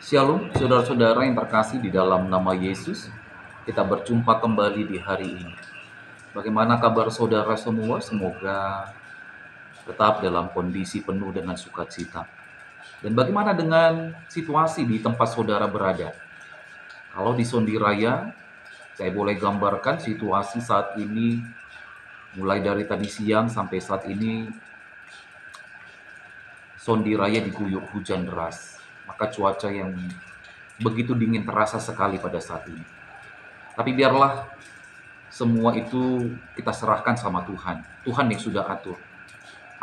Shalom, saudara-saudara yang terkasih di dalam nama Yesus. Kita berjumpa kembali di hari ini. Bagaimana kabar saudara semua? Semoga tetap dalam kondisi penuh dengan sukacita. Dan bagaimana dengan situasi di tempat saudara berada? Kalau di Sondiraya, saya boleh gambarkan situasi saat ini, mulai dari tadi siang sampai saat ini, Sondiraya diguyur hujan deras. Maka cuaca yang begitu dingin terasa sekali pada saat ini. Tapi biarlah semua itu kita serahkan sama Tuhan. Tuhan yang sudah atur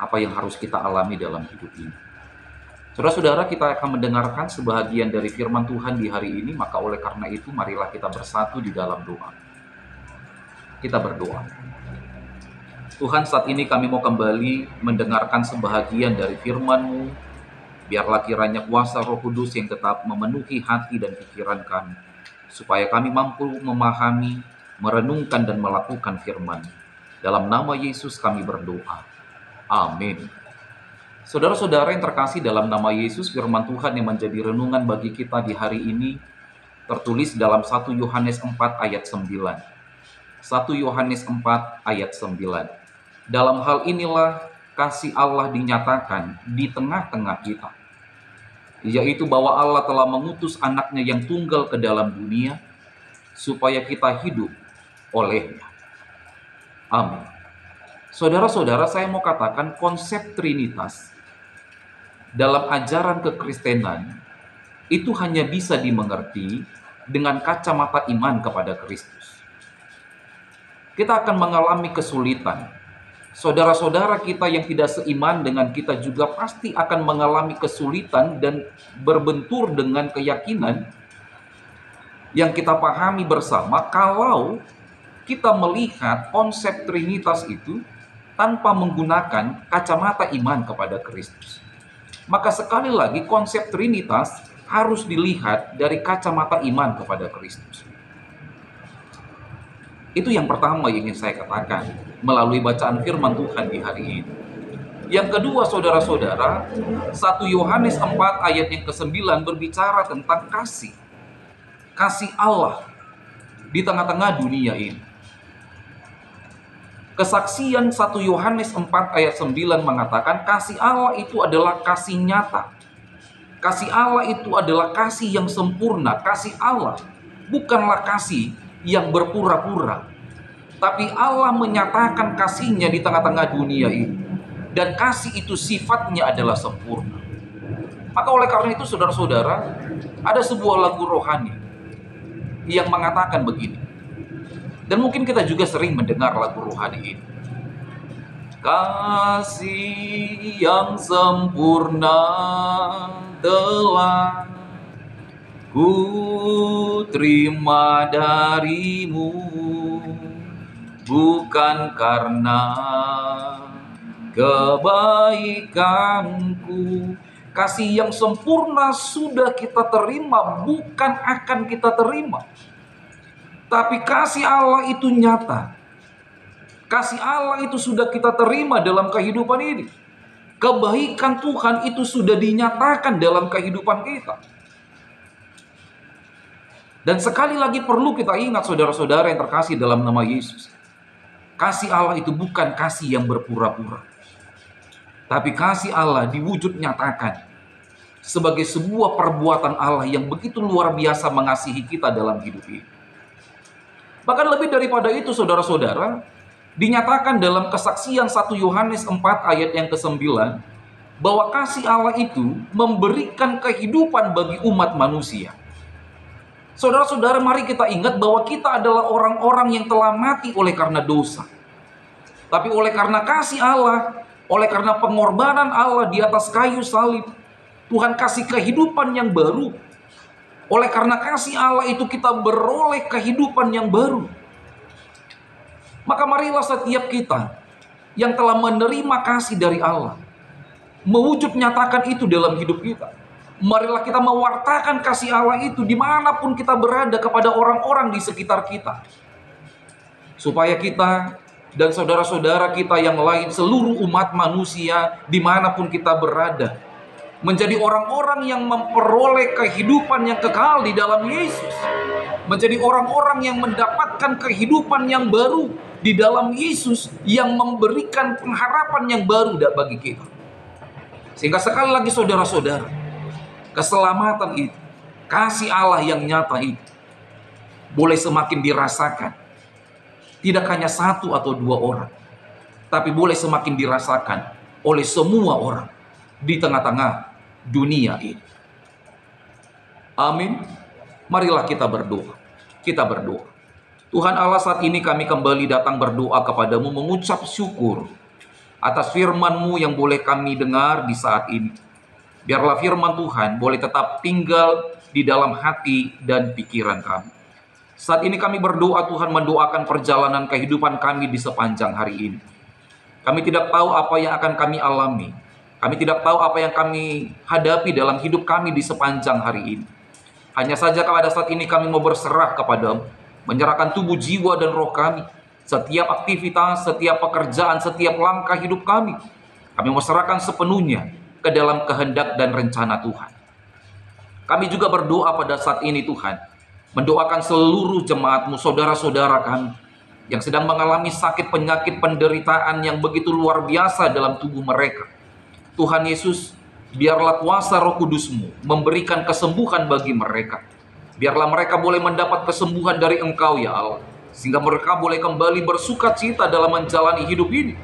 apa yang harus kita alami dalam hidup ini. Saudara-saudara, kita akan mendengarkan sebahagian dari firman Tuhan di hari ini. Maka oleh karena itu, marilah kita bersatu di dalam doa. Kita berdoa. Tuhan, saat ini kami mau kembali mendengarkan sebahagian dari firman-Mu. Biarlah kiranya kuasa Roh Kudus yang tetap memenuhi hati dan pikiran kami, supaya kami mampu memahami, merenungkan dan melakukan firman. Dalam nama Yesus kami berdoa. Amin. Saudara-saudara yang terkasih, dalam nama Yesus, firman Tuhan yang menjadi renungan bagi kita di hari ini tertulis dalam 1 Yohanes 4 ayat 9. 1 Yohanes 4 ayat 9. Dalam hal inilah kasih Allah dinyatakan di tengah-tengah kita, yaitu bahwa Allah telah mengutus anaknya yang tunggal ke dalam dunia, supaya kita hidup olehnya. Amin. Saudara-saudara, saya mau katakan konsep Trinitas dalam ajaran kekristenan itu hanya bisa dimengerti dengan kacamata iman kepada Kristus. Kita akan mengalami kesulitan. Saudara-saudara kita yang tidak seiman dengan kita juga pasti akan mengalami kesulitan dan berbentur dengan keyakinan yang kita pahami bersama kalau kita melihat konsep Trinitas itu tanpa menggunakan kacamata iman kepada Kristus. Maka sekali lagi konsep Trinitas harus dilihat dari kacamata iman kepada Kristus. Itu yang pertama yang ingin saya katakan melalui bacaan firman Tuhan di hari ini. Yang kedua, saudara-saudara, 1 Yohanes 4 ayat yang ke-9 berbicara tentang kasih. Kasih Allah di tengah-tengah dunia ini. Kesaksian 1 Yohanes 4 ayat 9 mengatakan kasih Allah itu adalah kasih nyata. Kasih Allah itu adalah kasih yang sempurna. Kasih Allah bukanlah kasih yang berpura-pura, tapi Allah menyatakan kasih-Nya di tengah-tengah dunia ini, dan kasih itu sifatnya adalah sempurna. Maka oleh karena itu, saudara-saudara, ada sebuah lagu rohani yang mengatakan begini, dan mungkin kita juga sering mendengar lagu rohani ini. Kasih yang sempurna telah ku terima darimu, bukan karena kebaikanku. Kasih yang sempurna sudah kita terima, bukan akan kita terima. Tapi kasih Allah itu nyata. Kasih Allah itu sudah kita terima dalam kehidupan ini. Kebaikan Tuhan itu sudah dinyatakan dalam kehidupan kita. Dan sekali lagi perlu kita ingat, saudara-saudara yang terkasih dalam nama Yesus, kasih Allah itu bukan kasih yang berpura-pura, tapi kasih Allah diwujud nyatakan sebagai sebuah perbuatan Allah yang begitu luar biasa mengasihi kita dalam hidup ini. Bahkan lebih daripada itu, saudara-saudara, dinyatakan dalam kesaksian 1 Yohanes 4 ayat yang ke-9 bahwa kasih Allah itu memberikan kehidupan bagi umat manusia. Saudara-saudara, mari kita ingat bahwa kita adalah orang-orang yang telah mati oleh karena dosa. Tapi oleh karena kasih Allah, oleh karena pengorbanan Allah di atas kayu salib, Tuhan kasih kehidupan yang baru. Oleh karena kasih Allah itu kita beroleh kehidupan yang baru. Maka marilah setiap kita yang telah menerima kasih dari Allah, mewujud nyatakan itu dalam hidup kita. Marilah kita mewartakan kasih Allah itu dimanapun kita berada kepada orang-orang di sekitar kita, supaya kita dan saudara-saudara kita yang lain, seluruh umat manusia dimanapun kita berada, menjadi orang-orang yang memperoleh kehidupan yang kekal di dalam Yesus, menjadi orang-orang yang mendapatkan kehidupan yang baru di dalam Yesus, yang memberikan pengharapan yang baru bagi kita. Sehingga sekali lagi saudara-saudara, keselamatan itu, kasih Allah yang nyata itu boleh semakin dirasakan, tidak hanya satu atau dua orang, tapi boleh semakin dirasakan oleh semua orang di tengah-tengah dunia ini. Amin. Marilah kita berdoa. Kita berdoa. Tuhan Allah, saat ini kami kembali datang berdoa kepadamu, mengucap syukur atas firman-Mu yang boleh kami dengar di saat ini. Biarlah firman Tuhan boleh tetap tinggal di dalam hati dan pikiran kami. Saat ini kami berdoa, Tuhan, mendoakan perjalanan kehidupan kami di sepanjang hari ini. Kami tidak tahu apa yang akan kami alami. Kami tidak tahu apa yang kami hadapi dalam hidup kami di sepanjang hari ini. Hanya saja pada saat ini kami mau berserah kepadamu, menyerahkan tubuh, jiwa, dan roh kami, setiap aktivitas, setiap pekerjaan, setiap langkah hidup kami. Kami mau serahkan sepenuhnya ke dalam kehendak dan rencana Tuhan. Kami juga berdoa pada saat ini, Tuhan, mendoakan seluruh jemaat-Mu, saudara-saudara kami, yang sedang mengalami sakit, penyakit, penderitaan yang begitu luar biasa dalam tubuh mereka. Tuhan Yesus, biarlah kuasa Roh Kudus-Mu memberikan kesembuhan bagi mereka. Biarlah mereka boleh mendapat kesembuhan dari Engkau, ya Allah, sehingga mereka boleh kembali bersuka cita dalam menjalani hidup ini.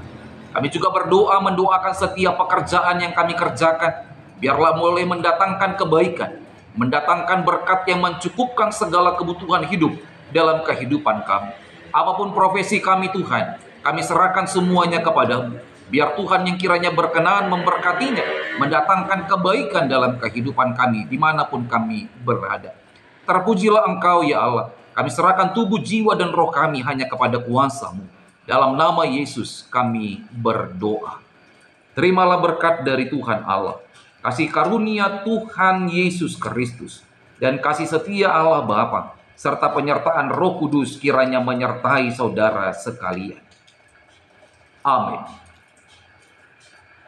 Kami juga berdoa, mendoakan setiap pekerjaan yang kami kerjakan, biarlah boleh mendatangkan kebaikan, mendatangkan berkat yang mencukupkan segala kebutuhan hidup dalam kehidupan kami. Apapun profesi kami, Tuhan, kami serahkan semuanya kepadamu. Biar Tuhan yang kiranya berkenan memberkatinya, mendatangkan kebaikan dalam kehidupan kami, dimanapun kami berada. Terpujilah Engkau, ya Allah. Kami serahkan tubuh, jiwa, dan roh kami hanya kepada kuasa-Mu. Dalam nama Yesus kami berdoa. Terimalah berkat dari Tuhan Allah, kasih karunia Tuhan Yesus Kristus, dan kasih setia Allah Bapa, serta penyertaan Roh Kudus kiranya menyertai saudara sekalian. Amin.